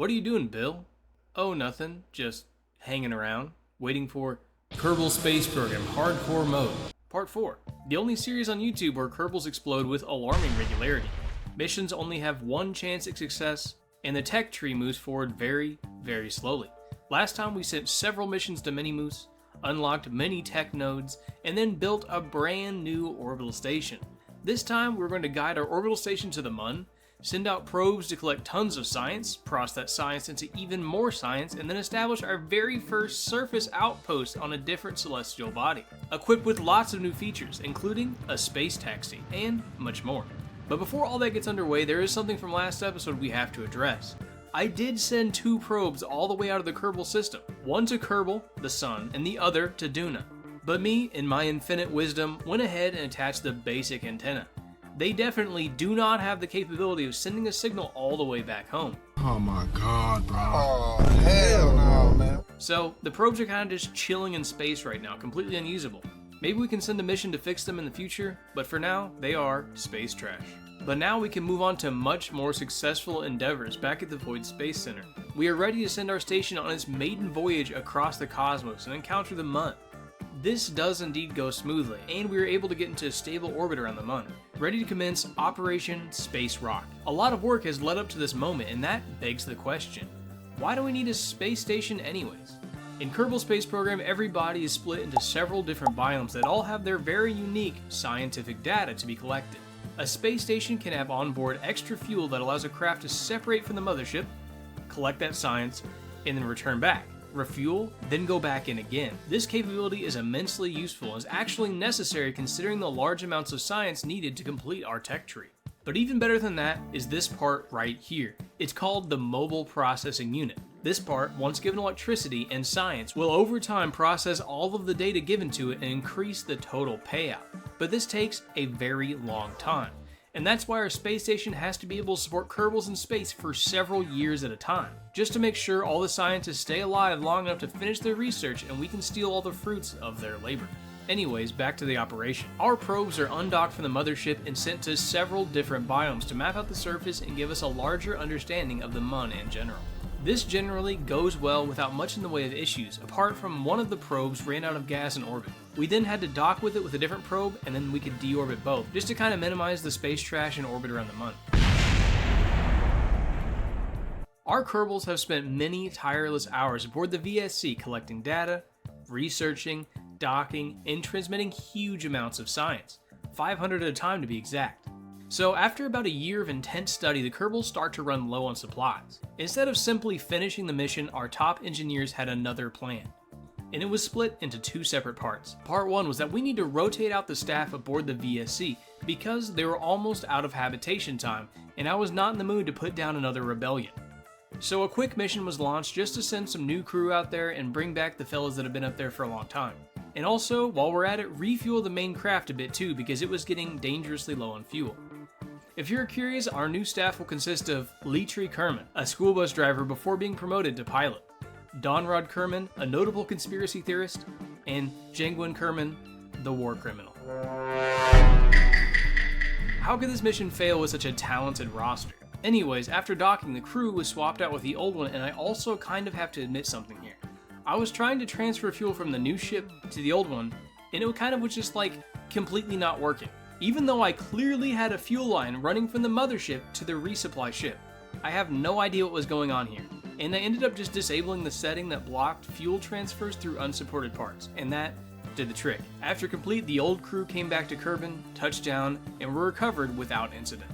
What are you doing, Bill? Oh, nothing. Just hanging around, waiting for Kerbal Space Program Hardcore Mode. Part 4. The only series on YouTube where Kerbals explode with alarming regularity. Missions only have one chance at success, and the tech tree moves forward very, very slowly. Last time we sent several missions to Minimoose, unlocked many tech nodes, and then built a brand new orbital station. This time we're going to guide our orbital station to the Mun, send out probes to collect tons of science, process that science into even more science, and then establish our very first surface outpost on a different celestial body, equipped with lots of new features, including a space taxi, and much more. But before all that gets underway, there is something from last episode we have to address. I did send 2 probes all the way out of the Kerbal system, one to Kerbal, the sun, and the other to Duna. But me, in my infinite wisdom, went ahead and attached the basic antenna. They definitely do not have the capability of sending a signal all the way back home. Oh my god, bro. Oh, hell no, man. So, the probes are kind of just chilling in space right now, completely unusable. Maybe we can send a mission to fix them in the future, but for now, they are space trash. But now we can move on to much more successful endeavors back at the Void Space Center. We are ready to send our station on its maiden voyage across the cosmos and encounter the Mun. This does indeed go smoothly, and we are able to get into a stable orbit around the Mun, ready to commence Operation Space Rock. A lot of work has led up to this moment, and that begs the question, why do we need a space station anyways? In Kerbal Space Program, every body is split into several different biomes that all have their very unique scientific data to be collected. A space station can have onboard extra fuel that allows a craft to separate from the mothership, collect that science, and then return back. Refuel, then go back in again. This capability is immensely useful and is actually necessary considering the large amounts of science needed to complete our tech tree. But even better than that is this part right here. It's called the Mobile Processing Unit. This part, once given electricity and science, will over time process all of the data given to it and increase the total payout. But this takes a very long time. And that's why our space station has to be able to support Kerbals in space for several years at a time, just to make sure all the scientists stay alive long enough to finish their research and we can steal all the fruits of their labor. Anyways, back to the operation. Our probes are undocked from the mothership and sent to several different biomes to map out the surface and give us a larger understanding of the Mun in general. This generally goes well without much in the way of issues, apart from one of the probes ran out of gas in orbit. We then had to dock with it with a different probe, and then we could deorbit both, just to kind of minimize the space trash in orbit around the Mun. Our Kerbals have spent many tireless hours aboard the VSC collecting data, researching, docking, and transmitting huge amounts of science, 500 at a time to be exact. So after about a year of intense study, the Kerbals start to run low on supplies. Instead of simply finishing the mission, our top engineers had another plan. And it was split into 2 separate parts. Part 1 was that we need to rotate out the staff aboard the VSC because they were almost out of habitation time, and I was not in the mood to put down another rebellion. So a quick mission was launched just to send some new crew out there and bring back the fellas that have been up there for a long time. And also, while we're at it, refuel the main craft a bit too because it was getting dangerously low on fuel. If you're curious, our new staff will consist of Leetri Kerman, a school bus driver before being promoted to pilot, Donrod Kerman, a notable conspiracy theorist, and Jangwin Kerman, the war criminal. How could this mission fail with such a talented roster? Anyways, after docking, the crew was swapped out with the old one, and I also kind of have to admit something here. I was trying to transfer fuel from the new ship to the old one, and it kind of was just like completely not working. Even though I clearly had a fuel line running from the mothership to the resupply ship. I have no idea what was going on here, and I ended up just disabling the setting that blocked fuel transfers through unsupported parts, and that did the trick. After complete, the old crew came back to Kerbin, touched down, and were recovered without incident.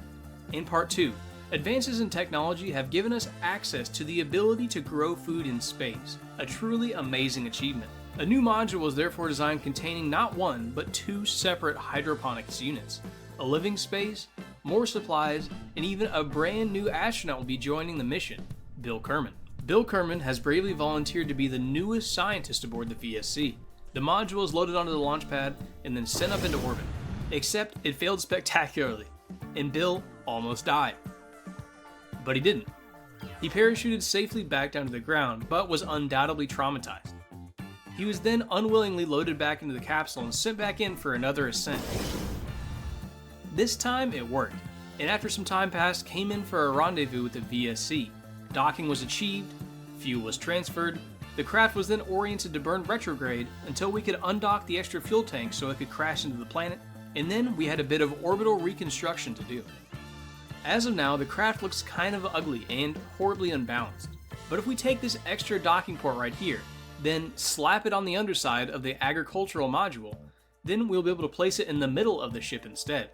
In part 2, advances in technology have given us access to the ability to grow food in space, a truly amazing achievement. A new module was therefore designed containing not 1, but 2 separate hydroponics units, a living space, more supplies, and even a brand new astronaut will be joining the mission, Bill Kerman. Bill Kerman has bravely volunteered to be the newest scientist aboard the VSC. The module is loaded onto the launch pad and then sent up into orbit, except it failed spectacularly, and Bill almost died. But he didn't. He parachuted safely back down to the ground, but was undoubtedly traumatized. He was then unwillingly loaded back into the capsule and sent back in for another ascent. This time it worked, and after some time passed, came in for a rendezvous with the VSC. docking was achieved, fuel was transferred, the craft was then oriented to burn retrograde until we could undock the extra fuel tank so it could crash into the planet, and then we had a bit of orbital reconstruction to do. As of now, the craft looks kind of ugly and horribly unbalanced, but if we take this extra docking port right here, then slap it on the underside of the agricultural module, then we'll be able to place it in the middle of the ship instead.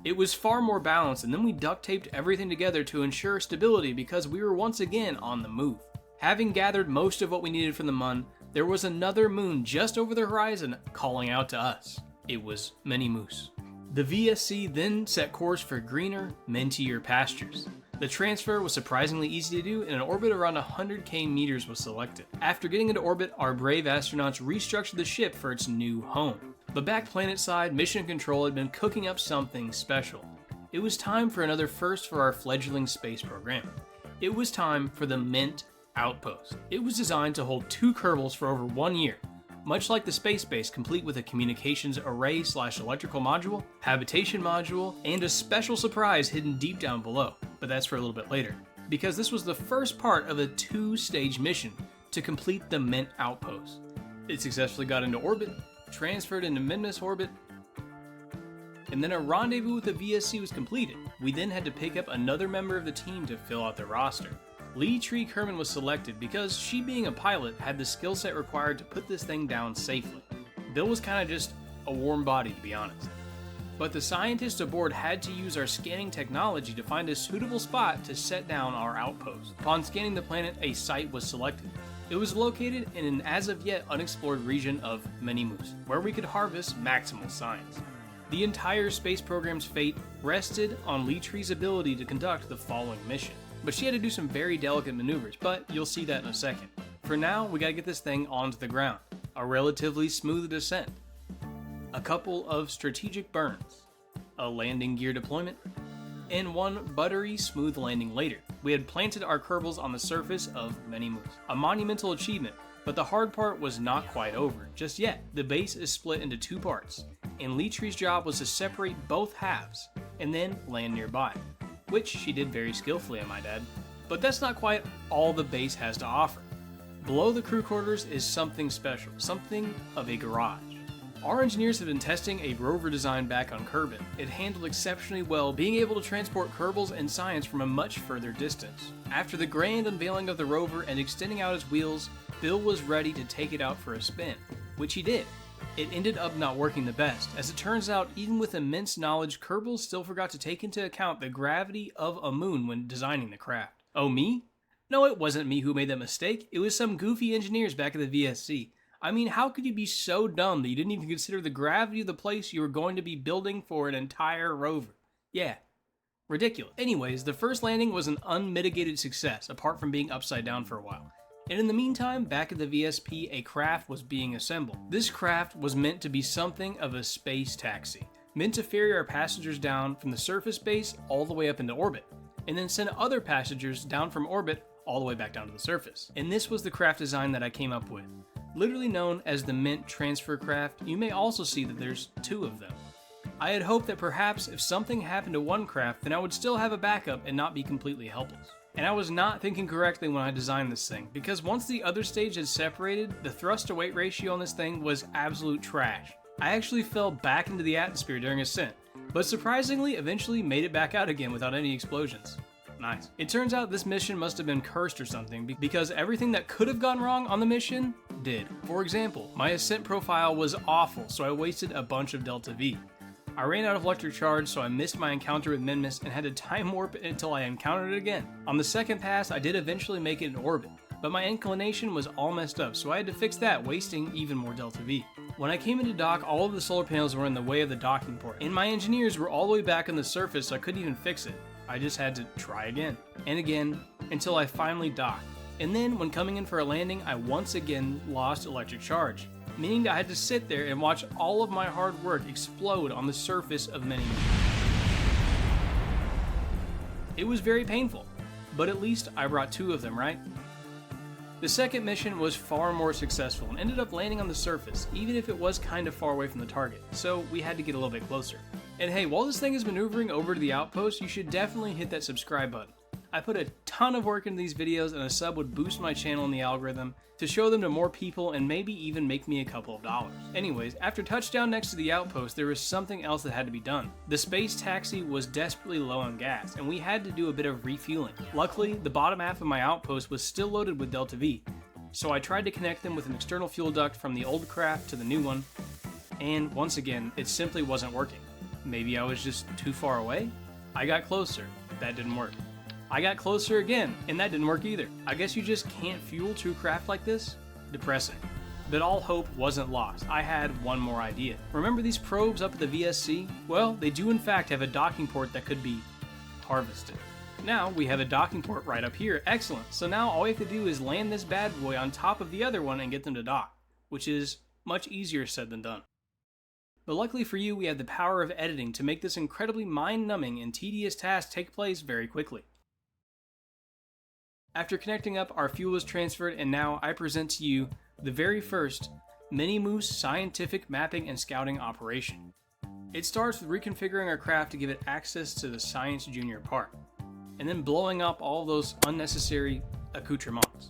It was far more balanced, and then we duct taped everything together to ensure stability because we were once again on the move. Having gathered most of what we needed from the Mun, there was another moon just over the horizon calling out to us. It was Minimoose. The VSC then set course for greener, mintier pastures. The transfer was surprisingly easy to do, and an orbit around 100k meters was selected. After getting into orbit, our brave astronauts restructured the ship for its new home. But back planetside, Mission Control had been cooking up something special. It was time for another first for our fledgling space program. It was time for the Mint Outpost. It was designed to hold 2 Kerbals for over 1 year, much like the space base, complete with a communications array/electrical module, habitation module, and a special surprise hidden deep down below. But that's for a little bit later, because this was the first part of a 2-stage mission to complete the Mint Outpost. It successfully got into orbit, transferred into Minmus orbit, and then a rendezvous with the VSC was completed. We then had to pick up another member of the team to fill out the roster. Lee Tree Kerman was selected because she, being a pilot, had the skill set required to put this thing down safely. Bill was kind of just a warm body, to be honest. But the scientists aboard had to use our scanning technology to find a suitable spot to set down our outpost. Upon scanning the planet, a site was selected. It was located in an as-of-yet unexplored region of Minimoose, where we could harvest maximal science. The entire space program's fate rested on Lee Tree's ability to conduct the following mission. But she had to do some very delicate maneuvers, but you'll see that in a second. For now, we gotta get this thing onto the ground. A relatively smooth descent. A couple of strategic burns. A landing gear deployment. And one buttery smooth landing later. We had planted our Kerbals on the surface of Minimoose. A monumental achievement, but the hard part was not quite over just yet. The base is split into 2 parts, and Lee Tree's job was to separate both halves, and then land nearby. Which she did very skillfully, I might add. But that's not quite all the base has to offer. Below the crew quarters is something special, something of a garage. Our engineers have been testing a rover design back on Kerbin. It handled exceptionally well, being able to transport Kerbals and science from a much further distance. After the grand unveiling of the rover and extending out its wheels, Bill was ready to take it out for a spin, which he did. It ended up not working the best. As it turns out, even with immense knowledge, Kerbal still forgot to take into account the gravity of a moon when designing the craft. Oh, me? No, it wasn't me who made that mistake. It was some goofy engineers back at the VSC. I mean, how could you be so dumb that you didn't even consider the gravity of the place you were going to be building for an entire rover? Yeah, ridiculous. Anyways, the first landing was an unmitigated success, apart from being upside down for a while. And in the meantime, back at the VSP, a craft was being assembled. This craft was meant to be something of a space taxi, meant to ferry our passengers down from the surface base all the way up into orbit, and then send other passengers down from orbit all the way back down to the surface. And this was the craft design that I came up with. Literally known as the Mint Transfer Craft, you may also see that there's 2 of them. I had hoped that perhaps if something happened to one craft, then I would still have a backup and not be completely helpless. And I was not thinking correctly when I designed this thing, because once the other stage had separated, the thrust to weight ratio on this thing was absolute trash. I actually fell back into the atmosphere during ascent, but surprisingly eventually made it back out again without any explosions. Nice. It turns out this mission must have been cursed or something, because everything that could have gone wrong on the mission did. For example, my ascent profile was awful, so I wasted a bunch of Delta V. I ran out of electric charge, so I missed my encounter with Minmus and had to time warp it until I encountered it again. On the second pass, I did eventually make it in orbit, but my inclination was all messed up, so I had to fix that, wasting even more Delta V. When I came into dock, all of the solar panels were in the way of the docking port, and my engineers were all the way back on the surface, so I couldn't even fix it. I just had to try again, and again, until I finally docked. And then, when coming in for a landing, I once again lost electric charge, meaning that I had to sit there and watch all of my hard work explode on the surface of Minimoose. It was very painful, but at least I brought 2 of them, right? The second mission was far more successful and ended up landing on the surface, even if it was kind of far away from the target, so we had to get a little bit closer. And hey, while this thing is maneuvering over to the outpost, you should definitely hit that subscribe button. I put a ton of work into these videos, and a sub would boost my channel in the algorithm to show them to more people and maybe even make me a couple of dollars. Anyways, after touchdown next to the Outpost, there was something else that had to be done. The space taxi was desperately low on gas, and we had to do a bit of refueling. Luckily, the bottom half of my Outpost was still loaded with Delta V, so I tried to connect them with an external fuel duct from the old craft to the new one, and once again, it simply wasn't working. Maybe I was just too far away? I got closer. That didn't work. I got closer again, and that didn't work either. I guess you just can't fuel true craft like this? Depressing. But all hope wasn't lost. I had one more idea. Remember these probes up at the VSC? Well, they do in fact have a docking port that could be harvested. Now we have a docking port right up here. Excellent. So now all we have to do is land this bad boy on top of the other one and get them to dock, which is much easier said than done. But luckily for you, we have the power of editing to make this incredibly mind-numbing and tedious task take place very quickly. After connecting up, our fuel is transferred, and now I present to you the very first Minimoose scientific mapping and scouting operation. It starts with reconfiguring our craft to give it access to the Science Junior part, and then blowing up all those unnecessary accoutrements,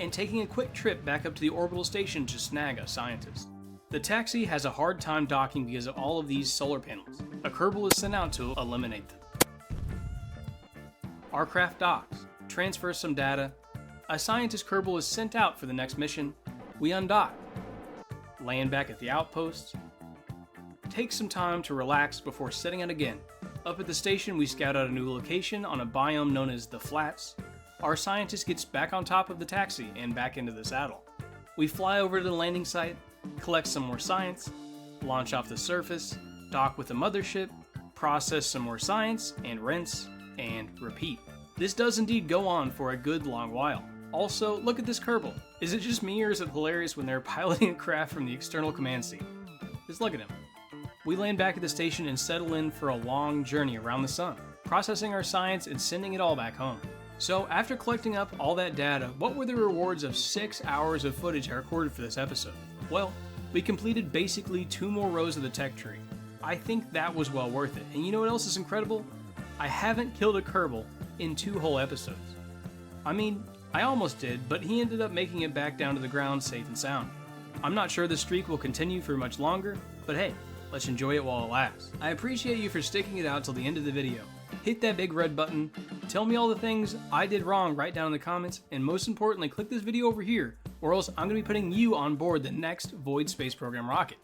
and taking a quick trip back up to the orbital station to snag a scientist. The taxi has a hard time docking because of all of these solar panels. A Kerbal is sent out to eliminate them. Our craft docks, transfers some data, a scientist Kerbal is sent out for the next mission, we undock, land back at the outpost, take some time to relax before setting out again. Up at the station, we scout out a new location on a biome known as the Flats. Our scientist gets back on top of the taxi and back into the saddle. We fly over to the landing site, collect some more science, launch off the surface, dock with the mothership, process some more science, and rinse and repeat. This does indeed go on for a good long while. Also, look at this Kerbal. Is it just me, or is it hilarious when they're piloting a craft from the external command seat? Just look at him. We land back at the station and settle in for a long journey around the sun, processing our science and sending it all back home. So after collecting up all that data, what were the rewards of 6 hours of footage I recorded for this episode? Well, we completed basically 2 more rows of the tech tree. I think that was well worth it. And you know what else is incredible? I haven't killed a Kerbal in 2 whole episodes. I mean, I almost did, but he ended up making it back down to the ground safe and sound. I'm not sure this streak will continue for much longer, but hey, let's enjoy it while it lasts. I appreciate you for sticking it out till the end of the video. Hit that big red button, tell me all the things I did wrong right down in the comments, and most importantly, click this video over here, or else I'm going to be putting you on board the next Void Space Program rocket.